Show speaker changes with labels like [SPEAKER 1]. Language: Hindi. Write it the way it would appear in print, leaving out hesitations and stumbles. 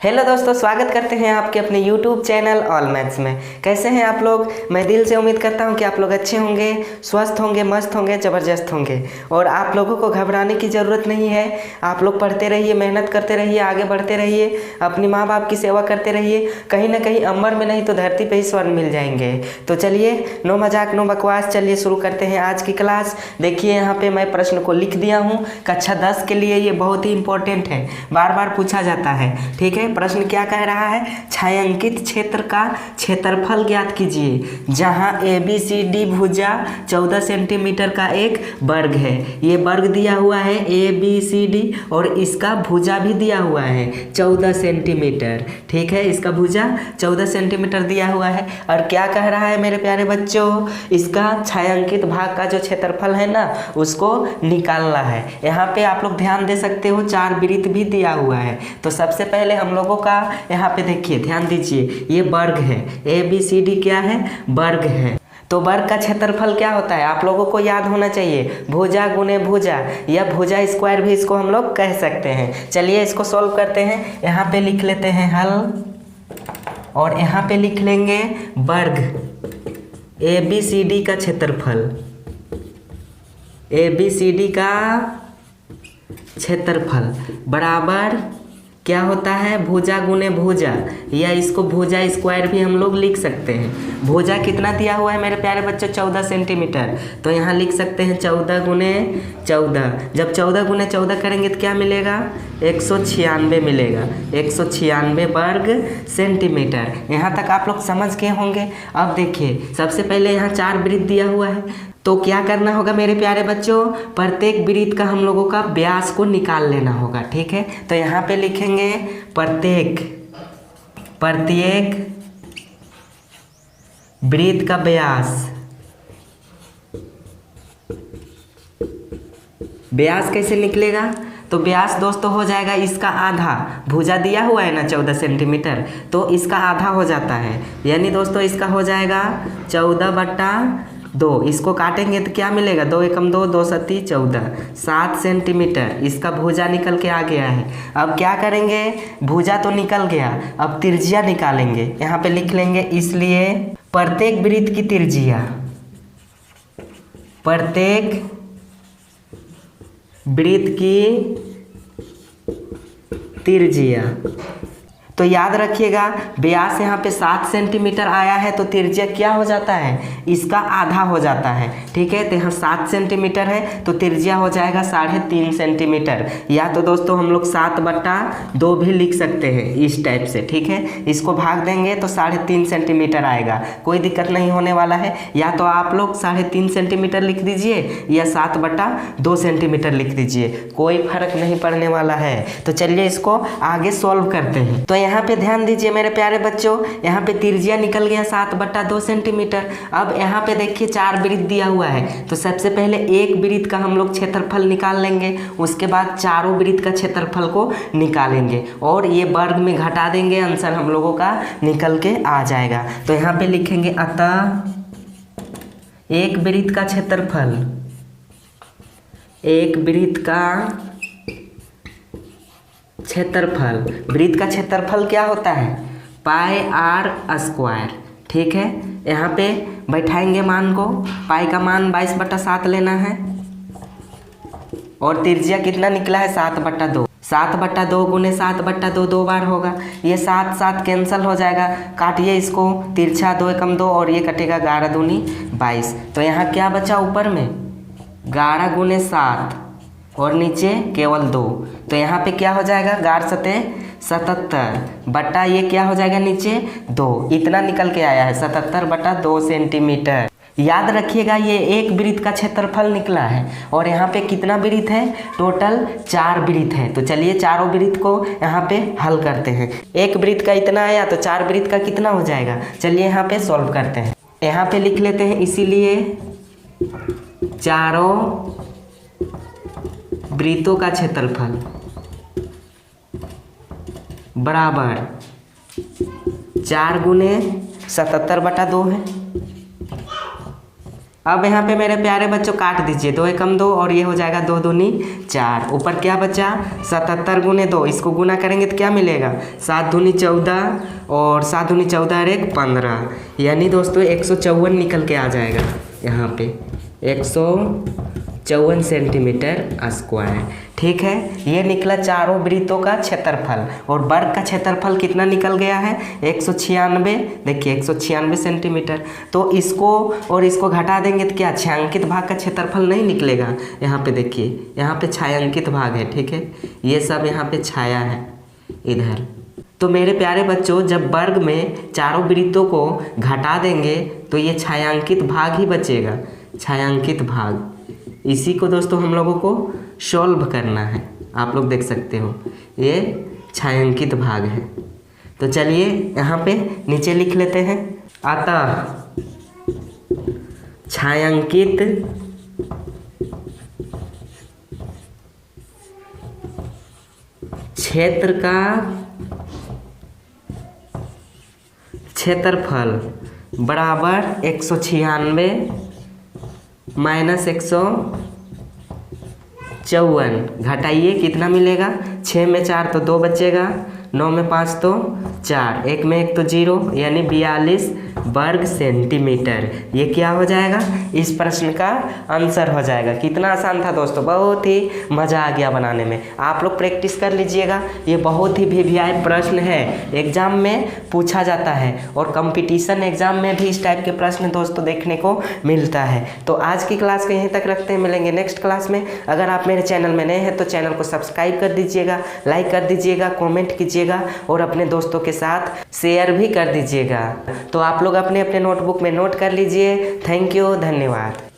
[SPEAKER 1] हेलो दोस्तों, स्वागत करते हैं आपके अपने YouTube चैनल ऑल मैथ्स में। कैसे हैं आप लोग? मैं दिल से उम्मीद करता हूं कि आप लोग अच्छे होंगे, स्वस्थ होंगे, मस्त होंगे, ज़बरदस्त होंगे। और आप लोगों को घबराने की ज़रूरत नहीं है। आप लोग पढ़ते रहिए, मेहनत करते रहिए, आगे बढ़ते रहिए, अपनी माँ बाप की सेवा करते रहिए। कहीं ना कहीं अम्बर में नहीं तो धरती पर ही स्वर्ण मिल जाएंगे। तो चलिए, नो मजाक नो बकवास, चलिए शुरू करते हैं आज की क्लास। देखिए यहाँ पे मैं प्रश्न को लिख दिया हूँ। कक्षा 10 के लिए ये बहुत ही इंपॉर्टेंट है, बार बार पूछा जाता है। ठीक है, प्रश्न क्या कह रहा है? छायांकित क्षेत्र का क्षेत्रफल ज्ञात कीजिए जहां ABCD भुजा 14 सेंटीमीटर का एक वर्ग है। ये वर्ग दिया हुआ है ABCD और इसका भुजा भी दिया हुआ है 14 सेंटीमीटर। ठीक है, इसका भुजा 14 सेंटीमीटर दिया हुआ है। और क्या कह रहा है मेरे प्यारे बच्चों? इसका छायांकित भाग का जो क्षेत्रफल है ना, उसको निकालना है। यहाँ पे आप लोग ध्यान दे सकते हो, 4 वृत्त भी दिया हुआ है। तो सबसे पहले हम लोगों का यहाँ पे देखिए, ध्यान दीजिए, ये वर्ग है। ABCD क्या है? वर्ग है। तो वर्ग का क्षेत्रफल क्या होता है आप लोगों को याद होना चाहिए, भुजा गुने भुजा या भुजा स्क्वायर भी इसको हम लोग कह सकते हैं। चलिए इसको सॉल्व करते हैं। यहाँ पे लिख लेते हैं हल और यहाँ पे लिख लेंगे वर्ग ABCD का क्षेत्रफल। ABCD का क्षेत्रफल बराबर क्या होता है? भुजा गुने भुजा, या इसको भुजा स्क्वायर भी हम लोग लिख सकते हैं। भुजा कितना दिया हुआ है मेरे प्यारे बच्चों? 14 सेंटीमीटर। तो यहाँ लिख सकते हैं 14 गुने 14। जब 14 गुने 14 करेंगे तो क्या मिलेगा? 196 मिलेगा। 196 वर्ग सेंटीमीटर। यहाँ तक आप लोग समझ गए होंगे। अब देखिए, सबसे पहले यहाँ 4 वृत्त दिया हुआ है। तो क्या करना होगा मेरे प्यारे बच्चों? प्रत्येक वृत्त का हम लोगों का व्यास को निकाल लेना होगा। ठीक है, तो यहाँ पे लिखेंगे प्रत्येक वृत्त का व्यास कैसे निकलेगा? तो व्यास दोस्तों हो जाएगा इसका आधा। भुजा दिया हुआ है ना 14 सेंटीमीटर, तो इसका आधा हो जाता है। यानी दोस्तों इसका हो जाएगा 14/2। इसको काटेंगे तो क्या मिलेगा? 2 एकम 2, 2 सत्ती 14, 7 सेंटीमीटर। इसका भुजा निकल के आ गया है। अब क्या करेंगे? भुजा तो निकल गया, अब त्रिज्या निकालेंगे। यहाँ पे लिख लेंगे, इसलिए प्रत्येक वृत्त की त्रिज्या, प्रत्येक वृत्त की त्रिज्या। तो याद रखिएगा, व्यास यहाँ पे 7 सेंटीमीटर आया है तो त्रिज्या क्या हो जाता है? इसका आधा हो जाता है। ठीक है, तो यहाँ 7 सेंटीमीटर है तो त्रिज्या हो जाएगा 3.5 सेंटीमीटर। या तो दोस्तों हम लोग 7/2 भी लिख सकते हैं इस टाइप से। ठीक है, इसको भाग देंगे तो 3.5 सेंटीमीटर आएगा। कोई दिक्कत नहीं होने वाला है। या तो आप लोग 3.5 सेंटीमीटर लिख दीजिए या 7/2 सेंटीमीटर लिख दीजिए, कोई फर्क नहीं पड़ने वाला है। तो चलिए इसको आगे सॉल्व करते हैं। तो यहाँ पे ध्यान दीजिए मेरे प्यारे बच्चों, यहाँ पे त्रिज्या निकल गया 7/2 सेंटीमीटर। अब यहाँ पे देखिए 4 वृत्त दिया हुआ है। तो सबसे पहले एक वृत्त का हम लोग क्षेत्रफल निकाल लेंगे, उसके बाद चारों वृत्त का क्षेत्रफल को निकालेंगे और ये वर्ग में घटा देंगे, आंसर हम लोगों का निकल के आ जाएगा। तो यहाँ पे लिखेंगे अतः एक वृत्त का क्षेत्रफल, एक वृत्त का क्षेत्रफल, वृत्त का क्षेत्रफल क्या होता है? πr²। ठीक है, यहाँ पे बैठाएंगे मान को। पाई का मान 22/7 लेना है और त्रिज्या कितना निकला है? 7/2। 7/2 गुने 7/2 2 बार होगा। ये 7 7 कैंसिल हो जाएगा, काटिए इसको। तिरछा 2 एकम 2 और ये कटेगा 11 दूनी 22। तो यहाँ क्या बचा ऊपर में? 11 गुने 7 और नीचे केवल 2। तो यहाँ पे क्या हो जाएगा? 77 बटा ये क्या हो जाएगा नीचे? 2। इतना निकल के आया है 77/2 सेंटीमीटर। याद रखिएगा, ये एक वृत्त का क्षेत्रफल निकला है। और यहाँ पे कितना वृत्त है? टोटल 4 वृत्त है। तो चलिए चारों वृत्त को यहाँ पे हल करते हैं। एक वृत्त का इतना आया तो 4 वृत्त का कितना हो जाएगा? चलिए यहाँ पे सॉल्व करते हैं। यहाँ पे लिख लेते हैं, इसीलिए चारों वृत्तों का क्षेत्रफल बराबर 4 गुने 77/2 है। अब यहाँ पे मेरे प्यारे बच्चों काट दीजिए, 2 एकम 2 और ये हो जाएगा 2 दूनी 4। ऊपर क्या बचा 77 गुने 2, इसको गुना करेंगे तो क्या मिलेगा 7 दूनी 14 और 7 दूनी 14 और 1 15, यानी दोस्तों 154 निकल के आ जाएगा यहाँ पे 154 सेंटीमीटर स्क्वायर। ठीक है, ये निकला चारों वृत्तों का क्षेत्रफल और वर्ग का क्षेत्रफल कितना निकल गया है 196। देखिए 196 सेंटीमीटर। तो इसको और इसको घटा देंगे तो क्या छायांकित भाग का क्षेत्रफल नहीं निकलेगा। यहाँ पे देखिए, यहाँ पे छायांकित भाग है। ठीक है, ये सब यहाँ पे छाया है इधर। तो मेरे प्यारे बच्चों, जब वर्ग में चारों वृत्तों को घटा देंगे तो ये छायांकित भाग ही बचेगा, छायांकित भाग। इसी को दोस्तों हम लोगों को सॉल्व करना है। आप लोग देख सकते हो ये छायांकित भाग है। तो चलिए यहाँ पे नीचे लिख लेते हैं, अतः छायांकित क्षेत्र का क्षेत्रफल बराबर 196 माइनस 154, घटाइए कितना मिलेगा 6 में 4 तो 2 बचेगा, 9 में 5 तो 4, 1 में 1 तो 0, यानी 42 वर्ग सेंटीमीटर। ये क्या हो जाएगा, इस प्रश्न का आंसर हो जाएगा। कितना आसान था दोस्तों, बहुत ही मज़ा आ गया बनाने में। आप लोग प्रैक्टिस कर लीजिएगा, ये बहुत ही वीवीआई प्रश्न है, एग्जाम में पूछा जाता है और कंपटीशन एग्जाम में भी इस टाइप के प्रश्न दोस्तों देखने को मिलता है। तो आज की क्लास को यहीं तक रखते हैं, मिलेंगे नेक्स्ट क्लास में। अगर आप मेरे चैनल में नए हैं तो चैनल को सब्सक्राइब कर दीजिएगा, लाइक कर दीजिएगा, कॉमेंट कीजिएगा और अपने दोस्तों के साथ शेयर भी कर दीजिएगा। तो आप लोग अपने अपने नोटबुक में नोट कर लीजिए। थैंक यू, धन्यवाद।